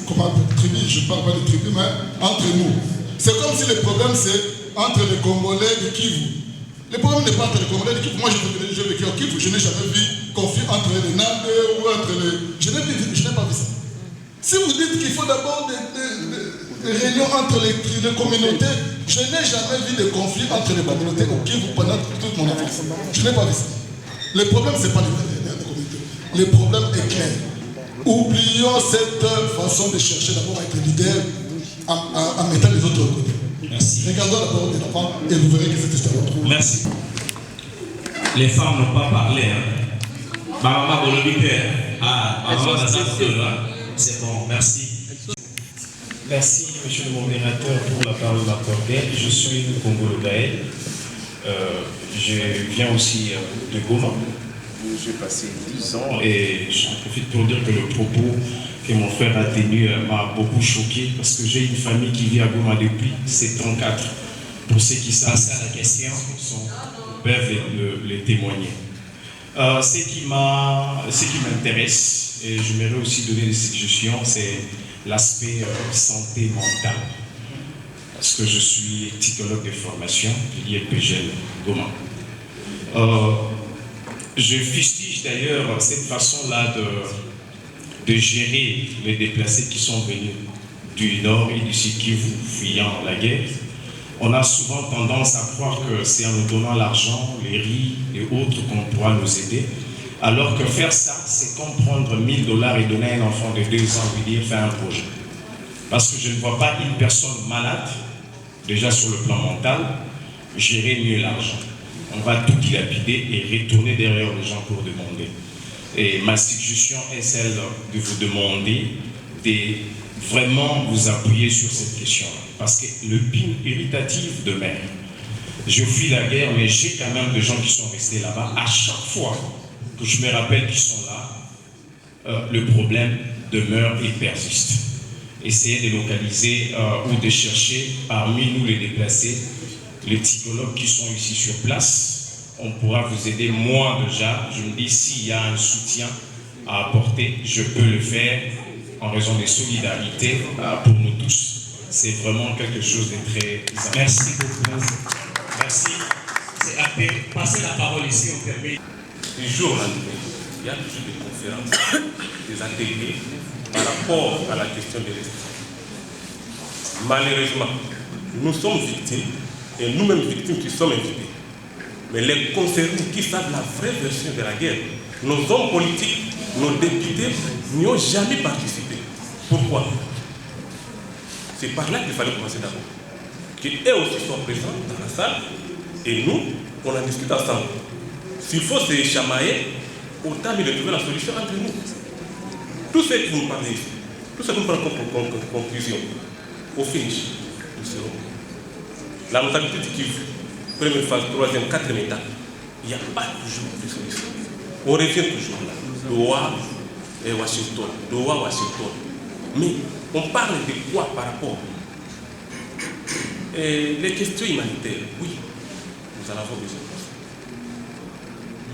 comment tribus, je ne parle pas de tribus, mais entre nous. C'est comme si le problème, c'est entre les Congolais et Kivu. Le problème n'est pas entre les Congolais et Kivu. Moi, j'ai vécu au Kivu, je n'ai jamais vu conflit entre les Nandé ou entre les... Je n'ai pas vu ça. Si vous dites qu'il faut d'abord des réunions entre les communautés, je n'ai jamais vu de conflit entre les communautés au Kivu pendant toute mon enfance. Je n'ai pas vu ça. Le problème, ce n'est pas les communautés. Le problème est clair. Oublions cette façon de chercher d'abord à être leader en mettant les autres côtés. Merci. Regardons la parole des enfants et vous verrez que cette histoire va trouver. Merci. Les femmes n'ont pas parlé. Maman c'est bon, merci. Merci, monsieur le modérateur, pour la parole m'accordée. Je suis Congolo Gaël. Je viens aussi de Goma, où j'ai passé 10 ans et je profite pour dire que le propos que mon frère a tenu m'a beaucoup choqué parce que j'ai une famille qui vit à Goma depuis 1974. Pour ceux qui savent à la question, peuvent les témoigner. Ce qui m'intéresse, et j'aimerais aussi donner des suggestions, c'est l'aspect santé mentale. Parce que je suis psychologue de formation, l'IEPGL Goma. Je fustige d'ailleurs cette façon-là de gérer les déplacés qui sont venus du Nord et du Sud Kivu fuyant la guerre. On a souvent tendance à croire que c'est en nous donnant l'argent, les riz et autres qu'on pourra nous aider. Alors que faire ça, c'est comme prendre 1 000 $ et donner à un enfant de 2 ans lui dire fais un projet. Parce que je ne vois pas une personne malade, déjà sur le plan mental, gérer mieux l'argent. On va tout dilapider et retourner derrière les gens pour demander. Et ma suggestion est celle de vous demander de vraiment vous appuyer sur cette question-là. Parce que le pin irritatif de mer, je fuis la guerre, mais j'ai quand même des gens qui sont restés là-bas. À chaque fois que je me rappelle qu'ils sont là, le problème demeure et persiste. Essayez de localiser ou de chercher parmi nous les déplacés, les psychologues qui sont ici sur place. On pourra vous aider. Moi déjà, je me dis s'il y a un soutien à apporter, je peux le faire en raison des solidarités pour nous tous. C'est vraiment quelque chose de très... Merci beaucoup. Merci. C'est à passer la parole ici, on permet. Du jour au lendemain, il y a toujours des conférences, des ateliers par rapport à la question de l'électricité. Malheureusement, nous sommes victimes, et nous-mêmes victimes qui sommes invités. Mais les concernés qui savent la vraie version de la guerre, nos hommes politiques, nos députés n'y ont jamais participé. Pourquoi? C'est par là qu'il fallait commencer d'abord. Qu'eux aussi soient présents dans la salle, et nous, on en discute ensemble. S'il faut se chamailler, autant de trouver la solution entre nous. Tout ce que vous nous parlez ici, tout ce que nous prenons comme conclusion, au finish, nous serons. La mentalité du Kivu, première phase, troisième, quatrième étape, il n'y a pas toujours de solution. On revient toujours là. Doha et Washington. Doha, Washington. Mais on parle de quoi par rapport? Et les questions humanitaires, oui, nous nous en avons besoin.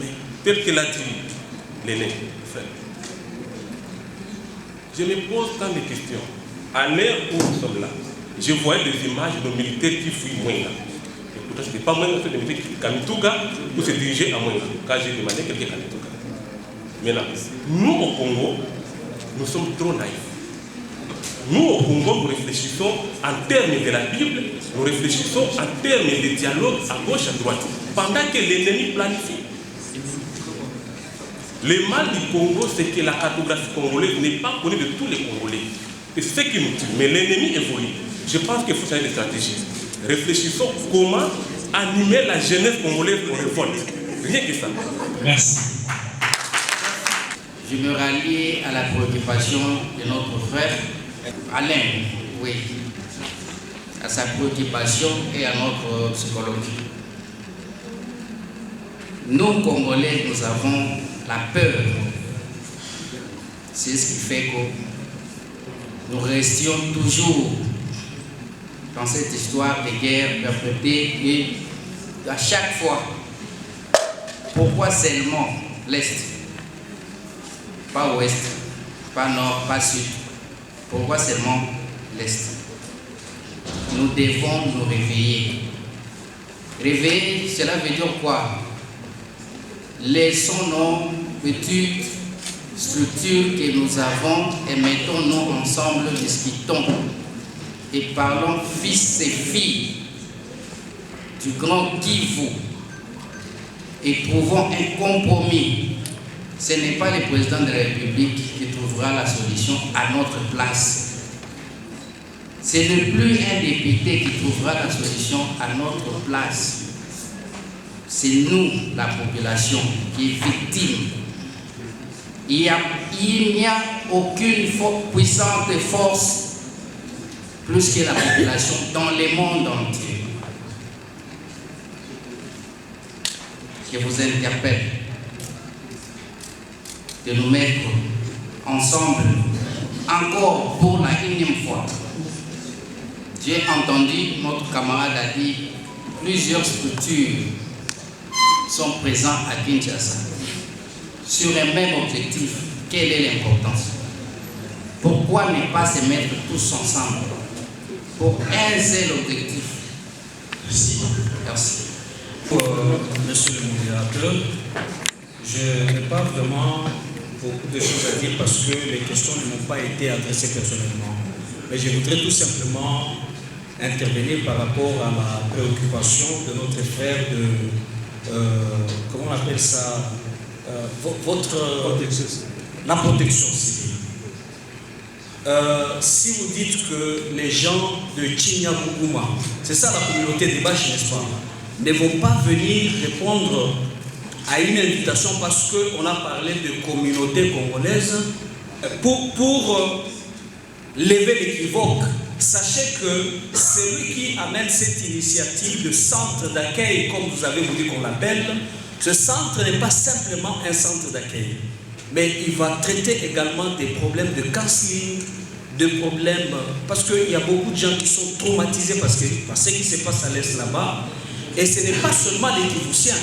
Mais tel que l'a dit l'aîné, frère, je me pose tant de questions. À l'heure où nous sommes là, je voyais des images de militaires qui fuient Mwenga. Et pourtant, ce n'était pas Mwenga, c'était des militaires qui Kamituga pour se diriger à Mwenga. Quand j'ai demandé quelqu'un Kamituga. Maintenant, nous au Congo, nous sommes trop naïfs. Nous au Congo, nous réfléchissons en termes de la Bible, nous réfléchissons en termes de dialogue à gauche, à droite, pendant que l'ennemi planifie. Le mal du Congo, c'est que la cartographie congolaise n'est pas connue de tous les Congolais. Et c'est ce qui nous tue. Mais l'ennemi évolue. Je pense qu'il faut changer de stratégie. Réfléchissons comment animer la jeunesse congolaise pour révolte. Rien que ça. Merci. Je me rallie à la préoccupation de notre frère Alain, oui, à sa préoccupation et à notre psychologue. Nous, Congolais, nous avons la peur. C'est ce qui fait que nous restions toujours dans cette histoire de guerre perpétrée et à chaque fois, pourquoi seulement l'Est? Pas Ouest, pas Nord, pas Sud. Pourquoi seulement l'Est? Nous devons nous réveiller. Réveiller, cela veut dire quoi? Laissons nos petites structures que nous avons et mettons-nous ensemble, discutons et parlons fils et filles du grand Kivu et trouvons un compromis. Ce n'est pas le président de la République qui trouvera la solution à notre place. Ce n'est plus un député qui trouvera la solution à notre place. C'est nous, la population, qui est victime. Il n'y a aucune puissante force plus que la population dans le monde entier. Je vous interpelle de nous mettre ensemble encore pour la énième fois. J'ai entendu, notre camarade a dit, plusieurs structures sont présentes à Kinshasa sur un même objectif. Quelle est l'importance? Pourquoi ne pas se mettre tous ensemble pour un seul objectif? Merci. Merci. Monsieur le modérateur, je n'ai pas vraiment beaucoup de choses à dire parce que les questions ne m'ont pas été adressées personnellement. Mais je voudrais tout simplement intervenir par rapport à la préoccupation de notre frère de, comment on appelle ça, la protection civile. Si vous dites que les gens de Chinyabuguma, c'est ça la communauté des Bâches, n'est-ce pas, ne vont pas venir répondre à une invitation parce qu'on a parlé de communauté congolaise pour lever l'équivoque. Sachez que celui qui amène cette initiative de centre d'accueil, comme vous avez voulu qu'on l'appelle, ce centre n'est pas simplement un centre d'accueil, mais il va traiter également des problèmes de counseling, de problèmes, parce qu'il y a beaucoup de gens qui sont traumatisés par ce qui se passe à l'Est là-bas, et ce n'est pas seulement les Kivusiens.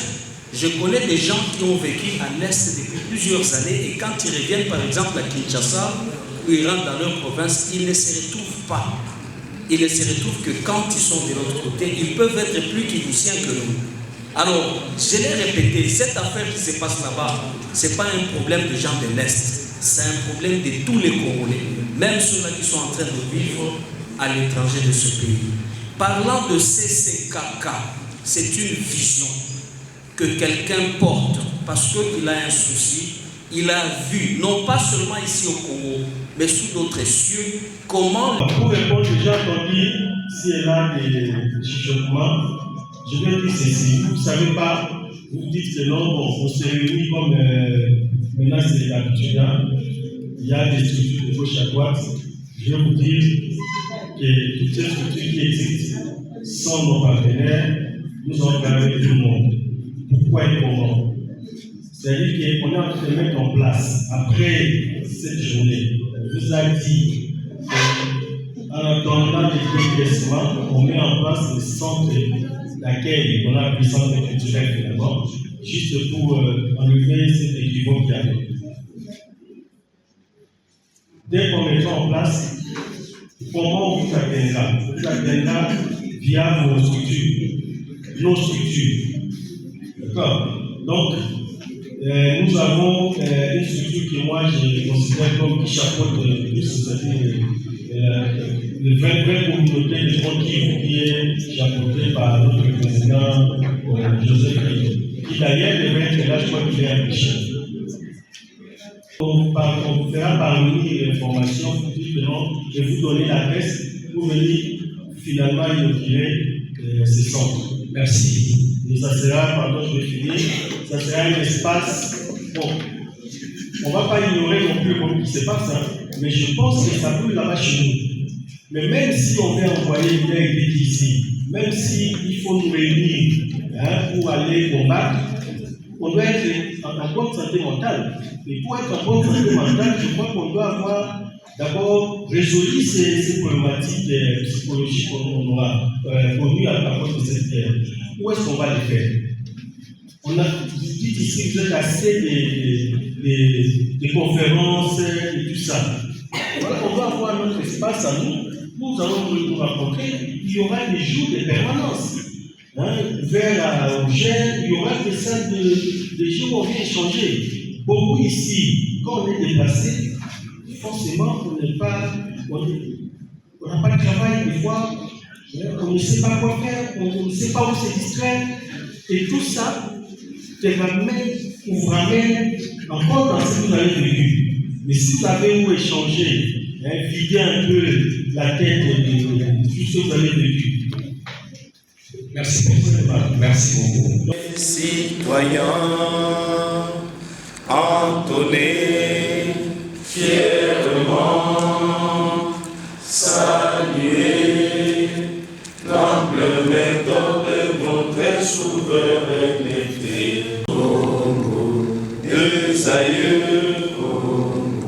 Je connais des gens qui ont vécu à l'Est depuis plusieurs années, et quand ils reviennent par exemple à Kinshasa, où ils rentrent dans leur province, ils ne se retrouvent pas. Ils ne se retrouvent que quand ils sont de l'autre côté, ils peuvent être plus Kivusiens que nous. Alors, je l'ai répété, cette affaire qui se passe là-bas, ce n'est pas un problème de gens de l'Est, c'est un problème de tous les Congolais, même ceux-là qui sont en train de vivre à l'étranger de ce pays. Parlant de CCKK, c'est une vision que quelqu'un porte parce qu'il a un souci. Il a vu, non pas seulement ici au Congo, mais sous d'autres cieux, comment... Pour répondre, j'ai entendu si elle a des chuchotements, je vais dire ceci. Vous ne savez pas, vous dites que non, on se réunit comme maintenant c'est l'habitude. Il y a des structures de gauche à droite. Je vais vous dire que toutes ces structures qui existent sont nos partenaires, nous avons gardé tout le monde. Pourquoi et comment? C'est-à-dire qu'on est en train de mettre en place, après cette journée, on vous a dit qu'en en attendant les décaissements, on met en place le centre d'accueil, on a appelé centre culturel finalement, juste pour enlever cet équivoque qu'il y avait. Dès qu'on mettra en place, comment on vous atteindra? On vous atteindra via vos structures, nos structures. D'accord? Donc, nous avons une structure que moi je considère comme qui chapeaute plus, c'est-à-dire le 20 communauté de Grand Kivu qui est chapeauté par notre président Joseph Kivu, qui d'ailleurs devrait être là, je crois qu'il est empêché. On vous fera parvenir l'information pour dire que non, je vais vous donner l'adresse pour venir finalement inaugurer ce centre. Merci. Et ça sera, pardon, je vais finir, ça sera un espace. Bon, on ne va pas ignorer non plus ce qui se passe, hein, mais je pense que ça brûle là-bas chez nous. Mais même si on veut envoyer une aide ici, même s'il faut nous réunir pour aller combattre, on doit être en bonne santé mentale. Et pour être en bonne santé mentale, je crois qu'on doit avoir d'abord résolu ces problématiques psychologiques qu'on aura connues à cause de cette guerre. Où est-ce qu'on va les faire? On a dit ici, vous êtes assez des conférences et tout ça. Voilà, on va avoir notre espace à nous. Nous allons nous rencontrer. Il y aura des jours de permanence. Vers au jeunes, il y aura des jours où on vient échanger. Beaucoup ici, quand on est déplacé, forcément, on n'a pas de travail des fois. On ne sait pas quoi faire, on ne sait pas où se distraire. Et tout ça vous ramène encore dans ce que vous avez vécu. Mais si vous avez où échanger, vider un peu la tête de tout ce que vous avez vécu. Merci beaucoup. Merci beaucoup. Citoyens, entonnez fièrement, saluez l'ample méthode de votre souveraineté. Congo, deux aïeux, Congo,